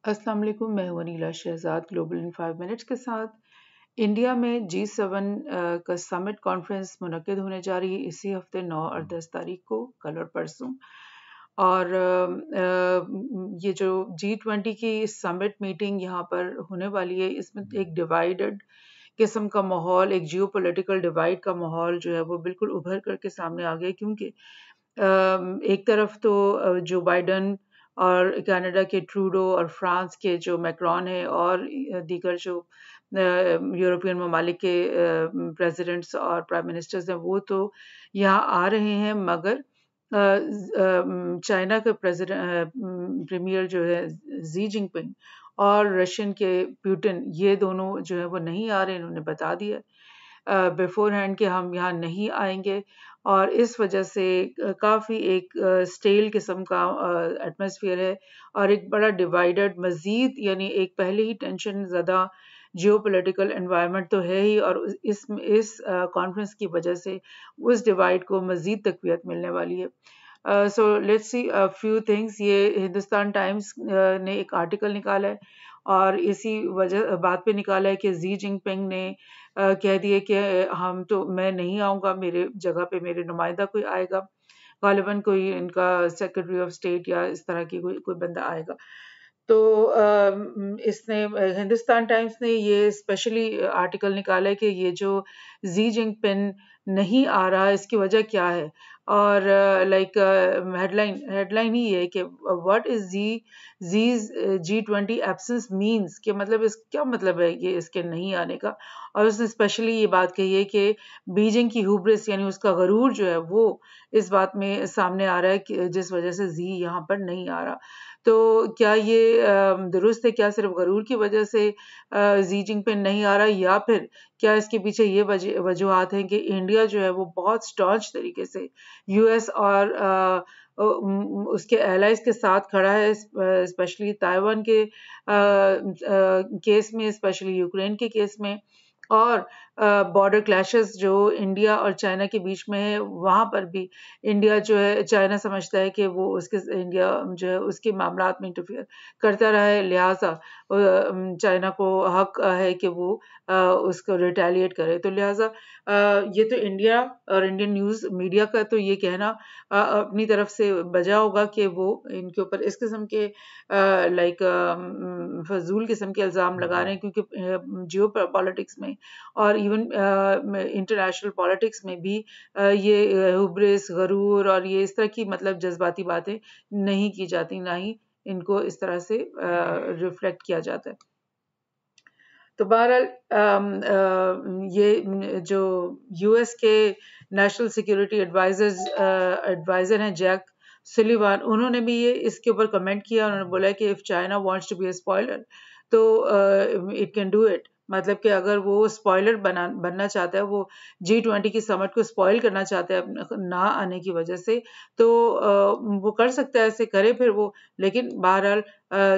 अस्सलाम वालेकुम, मैं हूं Anila Shahzad global in 5 minutes के साथ। इंडिया में G7 का समिट कॉन्फ्रेंस मुनक्किद होने जा रही है इसी हफ्ते 9 और 10 तारीख को, कल और परसों। और ये जो G20 की समिट मीटिंग यहाँ पर होने वाली है, इसमें एक डिवाइडेड किस्म का माहौल, एक जियो पोलिटिकल डिवाइड का माहौल जो है वो बिल्कुल उभर करके सामने आ गया, क्योंकि एक तरफ तो जो बाइडन और कनाडा के ट्रूडो और फ्रांस के जो मैक्रॉन है और दीगर जो यूरोपियन ममालिक के प्रेसिडेंट्स और प्राइम मिनिस्टर्स हैं, वो तो यहाँ आ रहे हैं, मगर चाइना के प्रेसिडेंट प्रीमियर जो है जी जिनपिंग और रशियन के पुतिन, ये दोनों जो है वो नहीं आ रहे। इन्होंने बता दिया बिफोर हैंड कि हम यहाँ नहीं आएंगे, और इस वजह से काफ़ी एक स्टेल किस्म का एटमॉस्फेयर है और एक बड़ा डिवाइडेड मज़ीद, यानी एक पहले ही टेंशन ज़्यादा जियोपॉलिटिकल एनवायरनमेंट तो है ही, और इस कॉन्फ्रेंस की वजह से उस डिवाइड को मज़ीद तक़वियत मिलने वाली है। So let's see few things. ये हिंदुस्तान टाइम्स ने एक आर्टिकल निकाला है और इसी वजह बात पे निकाला है कि जी जिनपिंग ने कह दिए कि मैं नहीं आऊँगा, मेरे जगह पे मेरे नुमाइंदा कोई आएगा, गालिबन कोई इनका सेक्रेटरी ऑफ स्टेट या इस तरह की कोई बंदा आएगा। तो इसने हिंदुस्तान टाइम्स ने ये स्पेशली आर्टिकल निकाला है कि ये जो जी जिनपिंग नहीं आ रहा, इसकी वजह क्या है। और लाइक हेडलाइन ही है कि व्हाट इज जीज G20 एब्सेंस मीन्स, कि मतलब इस क्या मतलब है ये इसके नहीं आने का। और उसने स्पेशली ये बात कही है कि बीजिंग की हुब्रिस, यानी उसका गरूर जो है वो इस बात में सामने आ रहा है कि जिस वजह से जी यहाँ पर नहीं आ रहा। तो क्या ये दुरुस्त है? क्या सिर्फ गरूर की वजह से जी जिनपिंग नहीं आ रहा, या फिर क्या इसके पीछे ये वजूहात हैं कि इंडिया जो है वो बहुत स्टॉन्च तरीके से यूएस और उसके एलाइज के साथ खड़ा है, स्पेशली ताइवान के केस में, स्पेशली यूक्रेन के केस में, और बॉर्डर क्लैशेस जो इंडिया और चाइना के बीच में है, वहाँ पर भी इंडिया जो है, चाइना समझता है कि वो उसके इंडिया जो है उसके मामलात में इंटरफियर करता रहा है, लिहाजा चाइना को हक है कि वो उसको रिटेलिएट करे। तो लिहाजा ये तो इंडिया और इंडियन न्यूज़ मीडिया का तो ये कहना अपनी तरफ से बजा होगा कि वो इनके ऊपर इस किस्म के लाइक फजूल किस्म के इल्ज़ाम लगा रहे हैं, क्योंकि जियो पॉलिटिक्स में और इवन इंटरनेशनल पॉलिटिक्स में भी ये हुब्रिस, गरूर और ये इस तरह की मतलब जज्बाती बातें नहीं की जाती, ना ही इनको इस तरह से रिफ्लेक्ट किया जाता है। तो बहरहाल ये जो यूएस के नेशनल सिक्योरिटी एडवाइजर हैं जैक सुलिवान, उन्होंने भी ये इसके ऊपर कमेंट किया। उन्होंने बोला कि if China wants to be a spoiler तो इट कैन डू इट। मतलब कि अगर वो स्पॉइलर बनना चाहता है, वो G20 की समिट को स्पॉइल करना चाहता है ना आने की वजह से, तो वो कर सकता है, ऐसे करे फिर वो। लेकिन बहरहाल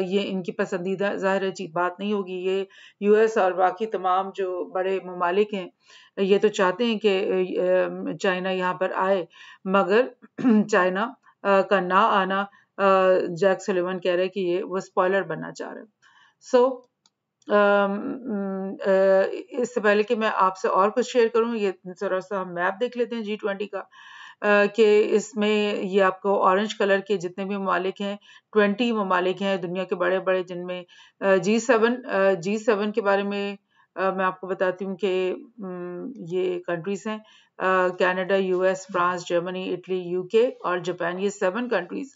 ये इनकी पसंदीदा ज़ाहिर है चीज बात नहीं होगी। ये यूएस और बाकी तमाम जो बड़े ममालिक हैं, ये तो चाहते हैं कि चाइना यहाँ पर आए, मगर चाइना का ना आना, जैक सुलिवान कह रहे हैं कि ये वो स्पॉइलर बनना चाह रहे हैं। सो इससे पहले कि मैं आपसे और कुछ शेयर करूं, ये जरा सा हम मैप देख लेते हैं G20 का, कि इसमें ये आपको ऑरेंज कलर के जितने भी ममालिक हैं, 20 ममालिक हैं दुनिया के बड़े बड़े, जिनमें G7 के बारे में मैं आपको बताती हूँ कि ये कंट्रीज हैं Canada, US, France, Germany, Italy, UK और जापान। ये 7 कंट्रीज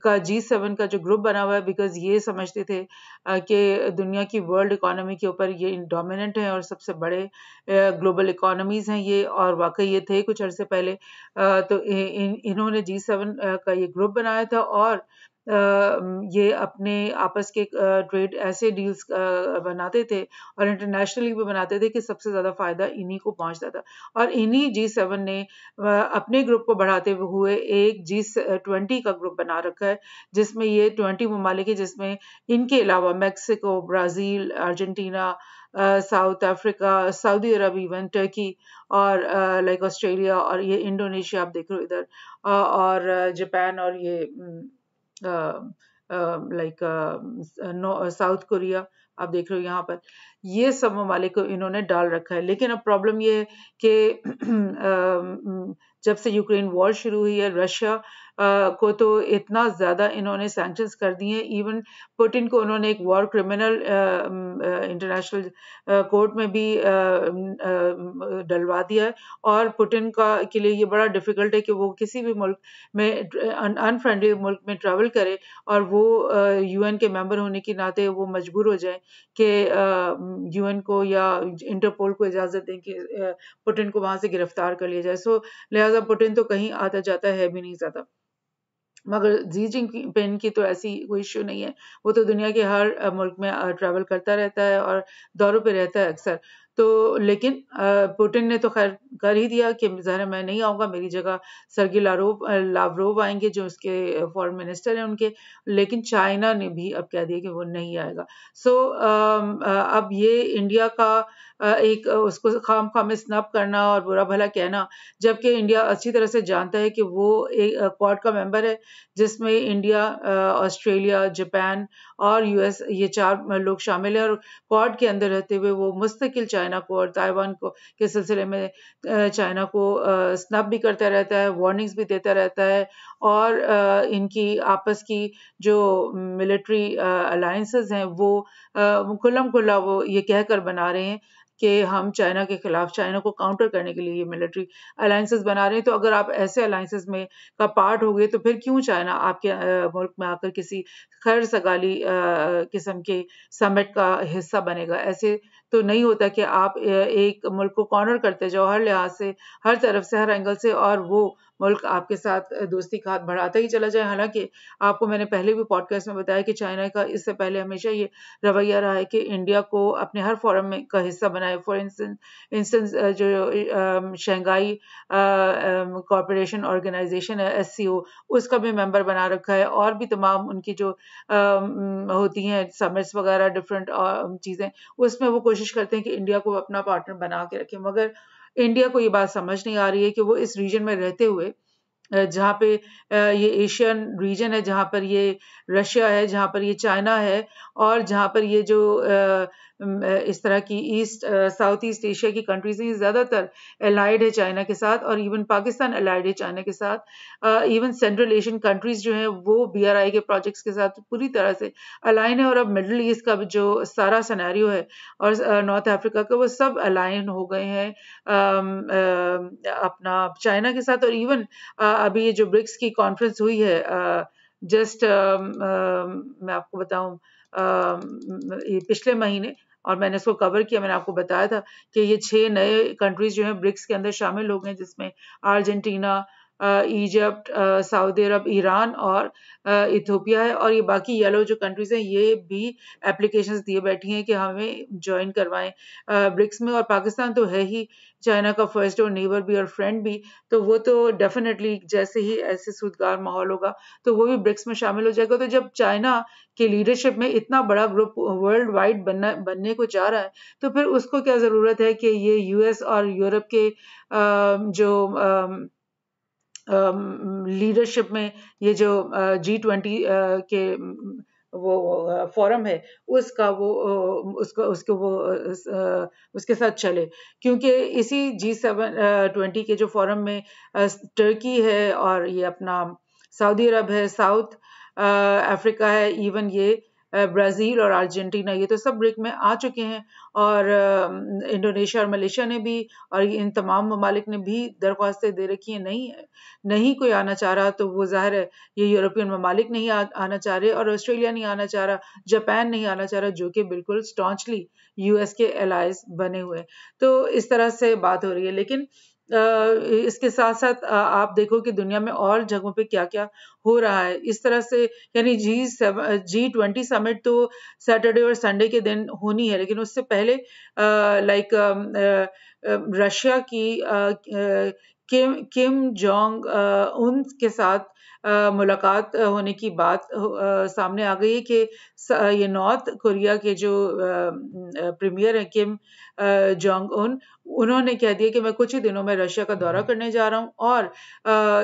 का G7 का जो ग्रुप बना हुआ है, बिकॉज ये समझते थे कि दुनिया की वर्ल्ड इकोनॉमी के ऊपर ये डोमिनेंट है और सबसे बड़े ग्लोबल इकोनॉमीज हैं ये, और वाकई ये थे कुछ अरसे पहले। तो इन्होंने G7 का ये ग्रुप बनाया था, और ये अपने आपस के ट्रेड ऐसे डील्स बनाते थे और इंटरनेशनली भी बनाते थे कि सबसे ज़्यादा फ़ायदा इन्हीं को पहुंचता था। और इन्हीं G7 ने अपने ग्रुप को बढ़ाते हुए एक G20 का ग्रुप बना रखा है, जिसमें ये 20 ममालिक है, जिसमें इनके अलावा Mexico, Brazil, Argentina, South Africa, Saudi Arabia, even Turkey और लाइक ऑस्ट्रेलिया, और ये इंडोनेशिया आप देख रहे हो इधर, और जापान, और ये लाइक साउथ कोरिया, आप देख रहे हो यहाँ पर, ये सब ममालिक को इन्होंने डाल रखा है। लेकिन अब प्रॉब्लम ये है कि जब से यूक्रेन वॉर शुरू हुई है, रशिया को तो इतना ज़्यादा इन्होंने सैंक्शंस कर दिए हैं, इवन पुतिन को उन्होंने एक वॉर क्रिमिनल इंटरनेशनल कोर्ट में भी डलवा दिया है। और पुतिन के लिए ये बड़ा डिफिकल्ट है कि वो किसी भी मुल्क में, अनफ्रेंडली मुल्क में ट्रैवल करे और वो यूएन के मेंबर होने के नाते वो मजबूर हो जाए कि यूएन को या इंटरपोल को इजाज़त दें कि पुतिन को वहाँ से गिरफ्तार कर लिया जाए। सो लिहाजा पुतिन तो कहीं आता जाता है भी नहीं ज़्यादा। मगर जी जिनपिंग की तो ऐसी कोई इश्यू नहीं है, वो तो दुनिया के हर मुल्क में ट्रैवल करता रहता है और दौरों पे रहता है अक्सर। तो लेकिन पुतिन ने तो खैर कर ही दिया कि ज़ाहिर है मैं नहीं आऊँगा, मेरी जगह सर्गी लावरोव आएंगे जो उसके फॉरेन मिनिस्टर हैं उनके। लेकिन चाइना ने भी अब कह दिया कि वो नहीं आएगा। सो अब ये इंडिया का एक उसको खाम में स्नब करना और बुरा भला कहना, जबकि इंडिया अच्छी तरह से जानता है कि वो एक क्वाड का मेंबर है, जिसमें इंडिया, ऑस्ट्रेलिया, जापान और यूएस, ये 4 लोग शामिल हैं। और क्वाड के अंदर रहते हुए वो मुस्तकिल चाइना को और ताइवान को के सिलसिले में चाइना को स्नब भी करता रहता है, वार्निंग्स भी देता रहता है। और इनकी आपस की जो मिलिट्री अलायंसेस हैं वो खुल्लम खुल्ला वो ये कहकर बना रहे हैं कि हम चाइना के खिलाफ, चाइना को काउंटर करने के लिए ये मिलिट्री अलायंसेस बना रहे हैं। तो अगर आप ऐसे अलायंसेस में का पार्ट हो गए तो फिर क्यों चाइना आपके मुल्क में आकर किसी खैर सगाली किस्म के समिट का हिस्सा बनेगा? ऐसे तो नहीं होता कि आप एक मुल्क को कॉर्नर करते जाओ हर लिहाज से, हर तरफ से, हर एंगल से, और वो मुल्क आपके साथ दोस्ती का हाथ बढ़ाता ही चला जाए। हालांकि आपको मैंने पहले भी पॉडकास्ट में बताया कि चाइना का इससे पहले हमेशा ये रवैया रहा है कि इंडिया को अपने हर फोरम में का हिस्सा बनाए। फॉर इंस्टेंस जो शंघाई कॉरपोरेशन ऑर्गेनाइजेशन है, एससीओ, उसका भी मेंबर बना रखा है। और भी तमाम उनकी जो होती हैं समिट्स वगैरह, डिफरेंट चीज़ें, उसमें वो कोशिश करते हैं कि इंडिया को अपना पार्टनर बना के रखें। मगर इंडिया को ये बात समझ नहीं आ रही है कि वो इस रीजन में रहते हुए, जहाँ पे ये एशियन रीजन है, जहाँ पर ये रशिया है, जहाँ पर ये चाइना है, और जहाँ पर ये जो इस तरह की साउथ ईस्ट एशिया की कंट्रीज हैं, ज़्यादातर एलाइड है चाइना के साथ, और इवन पाकिस्तान एलाइड है चाइना के साथ। इवन सेंट्रल एशियन कंट्रीज जो हैं वो बीआरआई के प्रोजेक्ट्स के साथ पूरी तरह से अलाइन है। और अब मिडल ईस्ट का जो सारा सिनेरियो है और नॉर्थ अफ्रीका का, वो सब अलाइन हो गए हैं अपना चाइना के साथ। और इवन अभी ये जो ब्रिक्स की कॉन्फ्रेंस हुई है, जस्ट मैं आपको बताऊं, ये पिछले महीने, और मैंने इसको कवर किया, मैंने आपको बताया था कि ये 6 नए कंट्रीज जो हैं ब्रिक्स के अंदर शामिल हो गए, जिसमें अर्जेंटीना, इजिप्ट, सऊदी अरब, ईरान और इथियोपिया है। और ये बाकी येलो जो कंट्रीज हैं ये भी एप्लीकेशंस दिए बैठी हैं कि हमें ज्वाइन करवाएं ब्रिक्स में। और पाकिस्तान तो है ही चाइना का फर्स्ट और नेबर भी और फ्रेंड भी, तो वो तो डेफिनेटली जैसे ही ऐसे सूदगार माहौल होगा तो वो भी ब्रिक्स में शामिल हो जाएगा। तो जब चाइना के लीडरशिप में इतना बड़ा ग्रुप वर्ल्ड वाइड बनने को जा रहा है, तो फिर उसको क्या ज़रूरत है कि ये यूएस और यूरोप के जो लीडरशिप में ये जो G20 के वो फोरम है, उसका वो उसको वो उसके साथ चले। क्योंकि इसी G20 के जो फोरम में टर्की है, और ये अपना सऊदी अरब है, साउथ अफ्रीका है, इवन ये ब्राज़ील और अर्जेंटीना, ये तो सब ब्रिक में आ चुके हैं। और इंडोनेशिया और मलेशिया ने भी, और इन तमाम ममालिक ने भी दरख्वास्तें दे रखी हैं। नहीं कोई आना चाह रहा, तो वो ज़ाहिर है ये यूरोपियन ममालिक नहीं आना चाह रहे, और ऑस्ट्रेलिया नहीं आना चाह रहा, जापान नहीं आना चाह रहा, जो कि बिल्कुल स्टॉन्चली यूएस के एलाइज बने हुए। तो इस तरह से बात हो रही है। लेकिन इसके साथ साथ आप देखो कि दुनिया में और जगहों पे क्या क्या हो रहा है इस तरह से। यानी G20 समिट तो सैटरडे और संडे के दिन होनी है, लेकिन उससे पहले लाइक रशिया की किम जोंग उन के साथ मुलाकात होने की बात सामने आ गई है कि ये नॉर्थ कोरिया के जो प्रीमियर है किम जोंग उन, उन्होंने कह दिया कि मैं कुछ ही दिनों में रशिया का दौरा करने जा रहा हूँ, और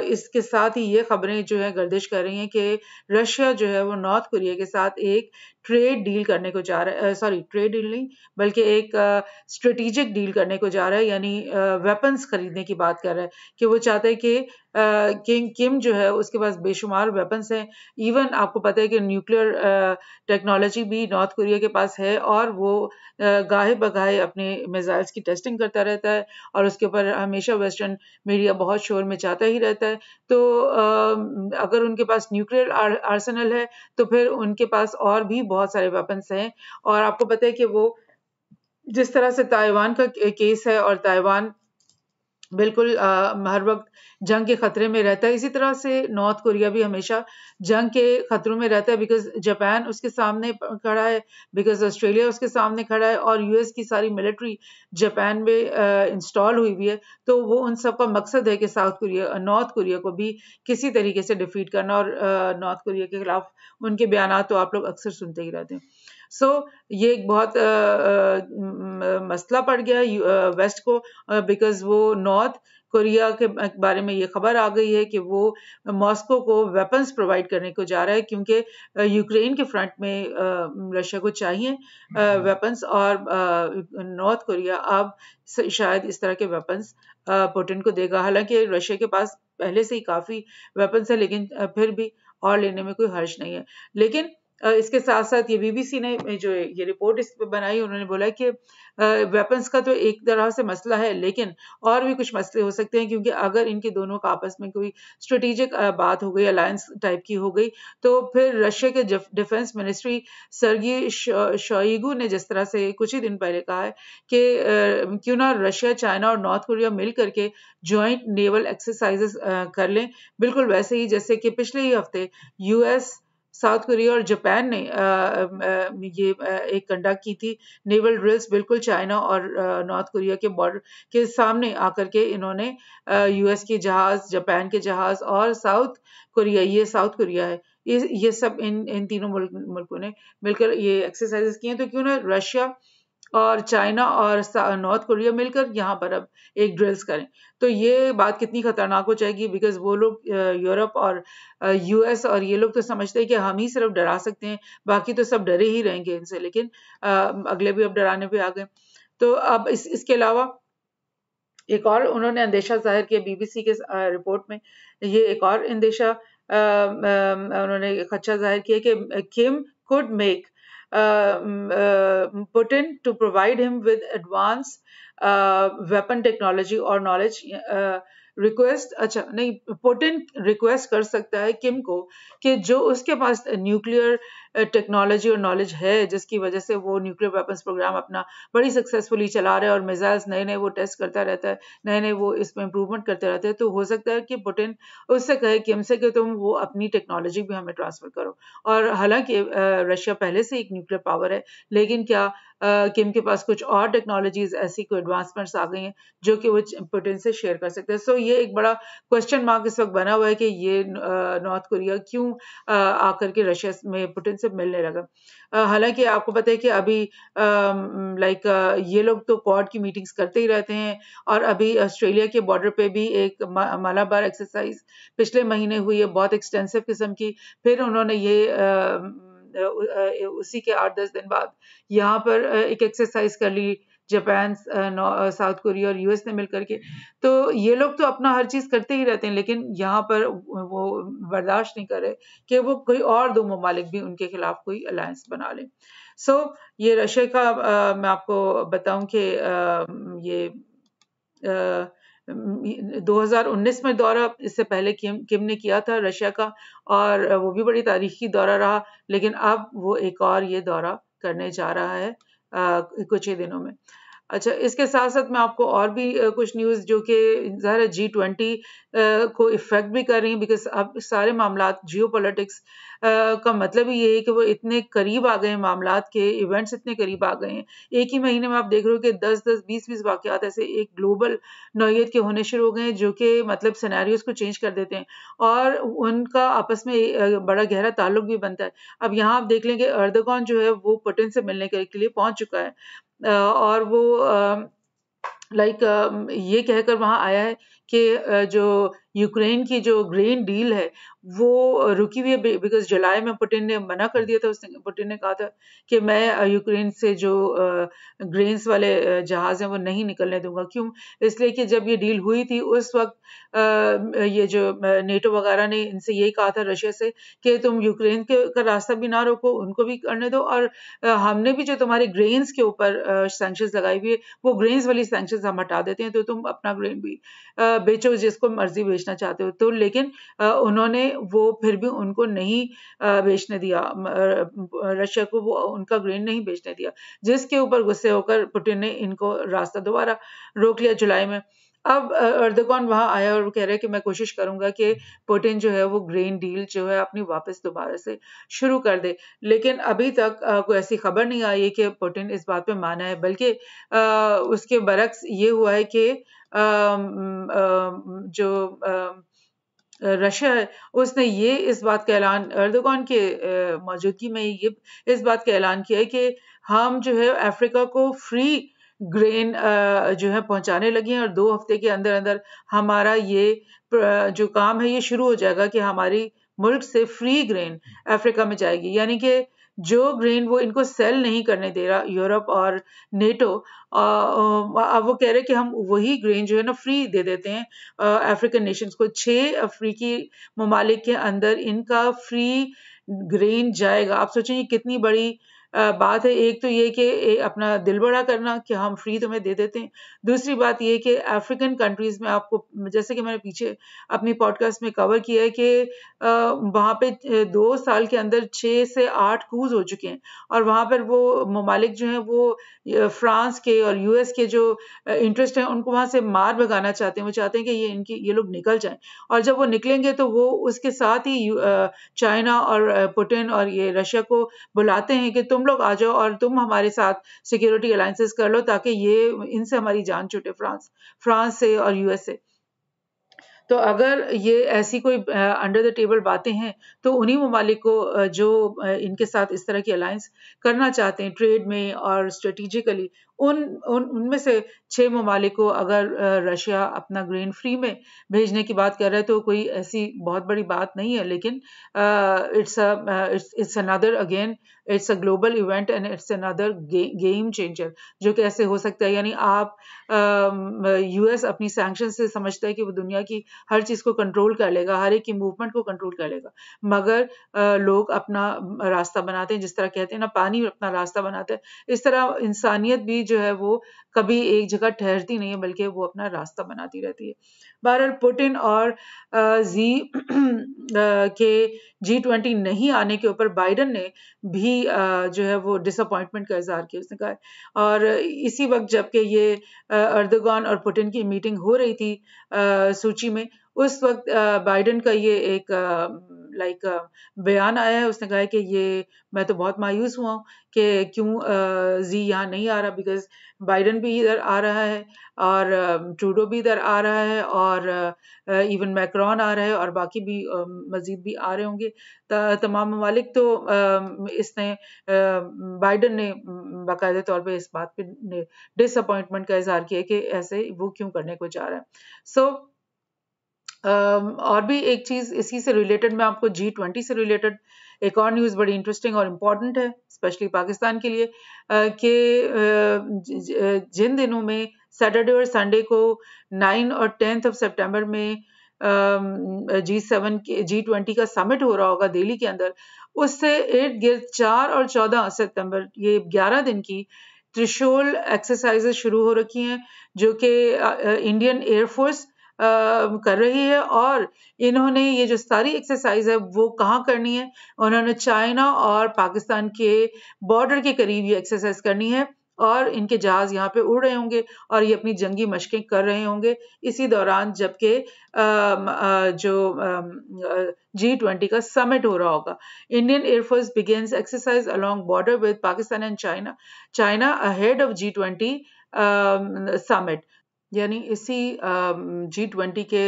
इसके साथ ही ये खबरें जो है गर्दिश कर रही हैं कि रशिया जो है वो नॉर्थ कोरिया के साथ एक ट्रेड डील करने को जा रहा है, सॉरी ट्रेड डील नहीं बल्कि एक स्ट्रेटेजिक डील करने को जा रहा है, यानी वेपन्स खरीदने की बात कर रहा है कि वो चाहते हैं कि किम जो है उसके पास बेशुमार वेपन्स हैं। इवन आपको पता है कि न्यूक्लियर टेक्नोलॉजी भी नॉर्थ कोरिया के पास है, और वो गाहे बगाहे अपने मिसाइल्स की टेस्टिंग करता रहता है, और उसके ऊपर हमेशा वेस्टर्न मीडिया बहुत शोर मचाता ही रहता है। तो अगर उनके पास न्यूक्लियर आर्सेनल है तो फिर उनके पास और भी बहुत सारे वेपन्स हैं। और आपको पता है कि वो जिस तरह से ताइवान का केस है, और ताइवान बिल्कुल हर वक्त जंग के खतरे में रहता है, इसी तरह से नॉर्थ कोरिया भी हमेशा जंग के खतरों में रहता है, बिकॉज जापान उसके सामने खड़ा है, बिकॉज ऑस्ट्रेलिया उसके सामने खड़ा है, और यूएस की सारी मिलिट्री जापान में इंस्टॉल हुई हुई है। तो वो उन सब का मकसद है कि नॉर्थ कोरिया को भी किसी तरीके से डिफीट करना, और नॉर्थ कोरिया के खिलाफ उनके बयान तो आप लोग अक्सर सुनते ही रहते हैं। सो ये एक बहुत मसला पड़ गया वेस्ट को, बिकॉज वो नॉर्थ कोरिया के बारे में ये खबर आ गई है कि वो मॉस्को को वेपन्स प्रोवाइड करने को जा रहा है, क्योंकि यूक्रेन के फ्रंट में रशिया को चाहिए वेपन्स, और नॉर्थ कोरिया अब शायद इस तरह के वेपन्स पुतिन को देगा। हालांकि रशिया के पास पहले से ही काफी वेपन्स है, लेकिन फिर भी और लेने में कोई हर्ज नहीं है। लेकिन इसके साथ साथ ये बीबीसी ने जो ये रिपोर्ट इस पे बनाई, उन्होंने बोला कि वेपन्स का तो एक तरह से मसला है, लेकिन और भी कुछ मसले हो सकते हैं, क्योंकि अगर इनके दोनों का आपस में कोई स्ट्रेटेजिक बात हो गई, अलायंस टाइप की हो गई, तो फिर रशिया के डिफेंस मिनिस्ट्री सर्गी शोइगु ने जिस तरह से कुछ ही दिन पहले कहा है कि क्यों ना रशिया, चाइना और नॉर्थ कोरिया मिल करके ज्वाइंट नेवल एक्सरसाइजेस कर लें, बिल्कुल वैसे ही जैसे कि पिछले ही हफ्ते यूएस, साउथ कोरिया और जापान ने ये एक कंडक्ट की थी नेवल ड्रिल्स, बिल्कुल चाइना और नॉर्थ कोरिया के बॉर्डर के सामने आकर के इन्होंने यूएस के जहाज, जापान के जहाज और साउथ कोरिया, ये साउथ कोरिया है, ये सब इन तीनों मुल्कों ने मिलकर ये एक्सरसाइजेस किए। तो क्यों ना रशिया और चाइना और नॉर्थ कोरिया मिलकर यहाँ पर अब एक ड्रिल्स करें। तो ये बात कितनी खतरनाक हो जाएगी, बिकॉज वो लोग यूरोप और यूएस और ये लोग तो समझते हैं कि हम ही सिर्फ डरा सकते हैं, बाकी तो सब डरे ही रहेंगे इनसे, लेकिन अगले भी अब डराने पे आ गए। तो अब इसके अलावा एक और उन्होंने अंदेशा जाहिर किया बीबीसी के रिपोर्ट में, ये एक और अंदेशा उन्होंने खदशा जाहिर किया कि किम could make Putin to provide him with advanced weapon technology or knowledge. Request, अच्छा नहीं, पुतिन रिक्वेस्ट कर सकता है किम को कि जो उसके पास न्यूक्लियर टेक्नोलॉजी और नॉलेज है, जिसकी वजह से वो न्यूक्लियर वेपन्स प्रोग्राम अपना बड़ी सक्सेसफुली चला रहा है, और मिसाइल्स नए नए वो टेस्ट करता रहता है, नए नए वो इसमें इम्प्रूवमेंट करते रहते हैं, तो हो सकता है कि पुतिन उससे कहे किम से कि तुम वो अपनी टेक्नोलॉजी भी हमें ट्रांसफर करो। और हालांकि रशिया पहले से एक न्यूक्लियर पावर है, लेकिन क्या किम के पास कुछ और टेक्नोलॉजीज ऐसी कोई एडवांसमेंट्स आ गई हैं जो कि वो पुतिन से शेयर कर सकते हैं। सो ये एक बड़ा क्वेश्चन मार्क इस वक्त बना हुआ है कि ये नॉर्थ कोरिया क्यों आकर के रशिया में पुतिन से मिलने लगा। हालांकि आपको पता है कि अभी ये लोग तो क्वाड की मीटिंग्स करते ही रहते हैं, और अभी ऑस्ट्रेलिया के बॉर्डर पे भी एक मालाबार एक्सरसाइज पिछले महीने हुई है, बहुत एक्सटेंसिव किस्म की। फिर उन्होंने ये उसी के 8-10 दिन बाद यहाँ पर एक एक्सरसाइज कर ली जापान, साउथ कोरिया और यूएस ने मिलकर के। तो ये लोग तो अपना हर चीज करते ही रहते हैं, लेकिन यहाँ पर वो बर्दाश्त नहीं कर रहे कि वो कोई और दो ममालिक भी उनके खिलाफ कोई अलायंस बना लें। सो ये रशिया का मैं आपको बताऊं कि ये 2019 में दौरा इससे पहले किम ने किया था रशिया का, और वो भी बड़ी तारीखी दौरा रहा, लेकिन अब वो एक और ये दौरा करने जा रहा है कुछ ही दिनों में। अच्छा, इसके साथ साथ मैं आपको और भी कुछ न्यूज़ जो कि ज़ाहिर G20 को इफ़ेक्ट भी कर रही हैं, बिकॉज अब सारे मामलात जियोपॉलिटिक्स का मतलब ही ये है कि वो इतने करीब आ गए हैं, मामलात के इवेंट्स इतने करीब आ गए हैं। एक ही महीने में आप देख रहे हो कि 10-10, 20-20 वाक़यात ऐसे एक ग्लोबल नौइयत के होने शुरू हो गए हैं, जो कि मतलब सिनेरियोज को चेंज कर देते हैं, और उनका आपस में बड़ा गहरा ताल्लुक भी बनता है। अब यहाँ आप देख लें कि एर्दोगान जो है वो पुतिन से मिलने के लिए पहुंच चुका है, और वो लाइक ये कहकर वहाँ आया है कि जो यूक्रेन की जो ग्रेन डील है वो रुकी हुई है, बिकॉज जुलाई में पुतिन ने मना कर दिया था। पुतिन ने कहा था कि मैं यूक्रेन से जो ग्रेन्स वाले जहाज हैं वो नहीं निकलने दूंगा। क्यों? इसलिए कि जब ये डील हुई थी उस वक्त ये जो नेटो वगैरह ने इनसे यही कहा था रशिया से कि तुम यूक्रेन का रास्ता भी ना रोको, उनको भी करने दो, और हमने भी जो तुम्हारे ग्रेन्स के ऊपर सैंक्शंस लगाई हुई है वो ग्रेन्स वाली सैंक्शंस हम हटा देते हैं, तो तुम अपना ग्रेन भी बेचो जिसको मर्जी बेचना चाहते हो। तो लेकिन उन्होंने वो फिर भी उनको नहीं बेचने दिया, रशिया को वो उनका ग्रेन नहीं बेचने दिया, जिसके ऊपर गुस्से होकर पुतिन ने इनको रास्ता दोबारा रोक लिया जुलाई में। अब अर्दोगान वहां आया और वो कह रहा है कि मैं कोशिश करूंगा कि पुतिन जो है वो ग्रेन डील जो है अपनी वापस दोबारा से शुरू कर दे, लेकिन अभी तक कोई ऐसी खबर नहीं आई है कि पुतिन इस बात पे माना है, बल्कि उसके बरक्स ये हुआ है कि जो रशिया है उसने ये इस बात का ऐलान अर्दोगान के मौजूदगी में ये इस बात का ऐलान किया है कि हम जो है अफ्रीका को फ्री ग्रेन जो है पहुंचाने लगे हैं, और 2 हफ्ते के अंदर अंदर हमारा ये जो काम है ये शुरू हो जाएगा कि हमारी मुल्क से फ्री ग्रेन अफ्रीका में जाएगी। यानी कि जो ग्रेन वो इनको सेल नहीं करने दे रहा यूरोप और नेटो, अब वो कह रहे हैं कि हम वही ग्रेन जो है ना फ्री दे देते हैं अफ्रीकन नेशंस को। 6 अफ्रीकी ममालिक के अंदर इनका फ्री ग्रेन जाएगा। आप सोचें ये कितनी बड़ी बात है। एक तो ये कि अपना दिल बड़ा करना कि हम फ्री तुम्हें दे देते हैं, दूसरी बात ये कि अफ्रीकन कंट्रीज में आपको, जैसे कि मैंने पीछे अपनी पॉडकास्ट में कवर किया है कि वहाँ पे 2 साल के अंदर 6 से 8 कूज हो चुके हैं, और वहाँ पर वो ममालिक जो हैं वो फ्रांस के और यूएस के जो इंटरेस्ट हैं उनको वहाँ से मार भगाना चाहते हैं। वो चाहते हैं कि ये लोग निकल जाएं, और जब वो निकलेंगे तो वो उसके साथ ही चाइना और पुतिन और ये रशिया को बुलाते हैं कि तुम लोग आ जाओ और तुम हमारे साथ सिक्योरिटी अलायंसेस कर लो ताकि ये इनसे हमारी जान छूटे, फ्रांस से और यूएस से। तो अगर ये ऐसी कोई अंडर द टेबल बातें हैं तो उन्हीं ममालिक को जो इनके साथ इस तरह की अलायंस करना चाहते हैं ट्रेड में और स्ट्रेटेजिकली, उनमें से 6 ममालिक को अगर रशिया अपना ग्रेन फ्री में भेजने की बात कर रहा है तो कोई ऐसी बहुत बड़ी बात नहीं है, लेकिन it's another again it's a global event and it's another game changer जो कैसे हो सकता है। यानी आप यूएस अपनी सैंक्शन से समझता है कि वो दुनिया की हर चीज को कंट्रोल कर लेगा, हर एक की मूवमेंट को कंट्रोल कर लेगा, मगर लोग अपना रास्ता बनाते हैं, जिस तरह कहते हैं ना पानी अपना रास्ता बनाता है, इस तरह इंसानियत भी जो है वो कभी एक जगह ठहरती नहीं है बल्कि वो अपना रास्ता बनाती रहती है। बहरहाल पुतिन और जी के G20 नहीं आने के ऊपर बाइडेन ने भी जो है वो डिसअपॉइंटमेंट का इजहार किया। उसने कहा, और इसी वक्त जबकि ये अर्दोगान और पुतिन की मीटिंग हो रही थी सूची में, उस वक्त बाइडेन का ये एक बयान आया है। उसने कहा है कि ये मैं तो बहुत मायूस हुआ हूँ कि क्यों जी यहाँ नहीं आ रहा, बिकॉज बाइडेन भी इधर आ रहा है और ट्रूडो भी इधर आ रहा है और इवन मैक्रॉन आ रहा है और बाकी भी मजीद भी आ रहे होंगे तमाम ममालिक। तो इसने बाइडेन ने बाकायदा तौर पे इस बात पे डिसअपॉइंटमेंट का इजहार किया कि ऐसे वो क्यों करने को जा रहा है। सो और भी एक चीज इसी से रिलेटेड, मैं आपको G20 से रिलेटेड एक और न्यूज बड़ी इंटरेस्टिंग और इम्पोर्टेंट है स्पेशली पाकिस्तान के लिए, कि जिन दिनों में सैटरडे और संडे को 9 और 10 सितंबर में G20 का समिट हो रहा होगा दिल्ली के अंदर, उससे इर्द गिर्द 4 और 14 सितंबर ये 11 दिन की त्रिशूल एक्सरसाइजेस शुरू हो रखी हैं जो कि इंडियन एयरफोर्स कर रही है। और इन्होंने ये जो सारी एक्सरसाइज है वो कहाँ करनी है, उन्होंने चाइना और पाकिस्तान के बॉर्डर के करीब ये एक्सरसाइज करनी है, और इनके जहाज यहाँ पे उड़ रहे होंगे और ये अपनी जंगी मशकें कर रहे होंगे इसी दौरान, जबकि जो G20 का समिट हो रहा होगा। Indian air force begins exercise along border with Pakistan and China ahead of G20 summit. यानी इसी G20 के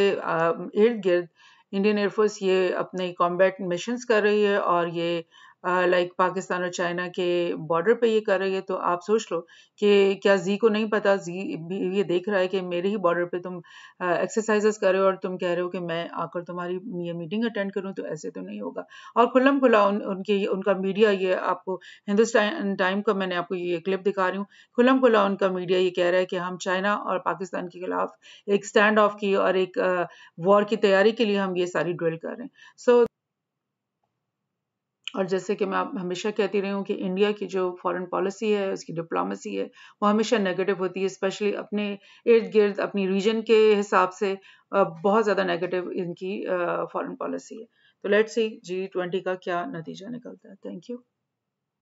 इर्द गिर्द इंडियन एयरफोर्स ये अपने कॉम्बैट मिशंस कर रही है और ये लाइक पाकिस्तान और चाइना के बॉर्डर पे ये कर रही है, तो आप सोच लो कि क्या जी को नहीं पता, जी भी ये देख रहा है कि मेरे ही बॉर्डर पे तुम एक्सरसाइजेस कर रहे हो और तुम कह रहे हो कि मैं आकर तुम्हारी ये मीटिंग अटेंड करूं, तो ऐसे तो नहीं होगा। और खुल्लम खुला उनका मीडिया, ये आपको हिंदुस्तान टाइम का मैंने आपको ये क्लिप दिखा रही हूँ, खुल्लम खुला उनका मीडिया ये कह रहा है कि हम चाइना और पाकिस्तान के खिलाफ एक स्टैंड ऑफ की और एक वॉर की तैयारी के लिए हम ये सारी ड्रिल कर रहे हैं। सो और जैसे कि मैं हमेशा कहती रही हूँ कि इंडिया की जो फॉरेन पॉलिसी है, उसकी डिप्लोमेसी है, वो हमेशा नेगेटिव होती है, स्पेशली अपने इर्द गिर्द अपनी रीजन के हिसाब से बहुत ज़्यादा नेगेटिव इनकी फॉरेन पॉलिसी है। तो लेट्स सी G20 का क्या नतीजा निकलता है। Thank you.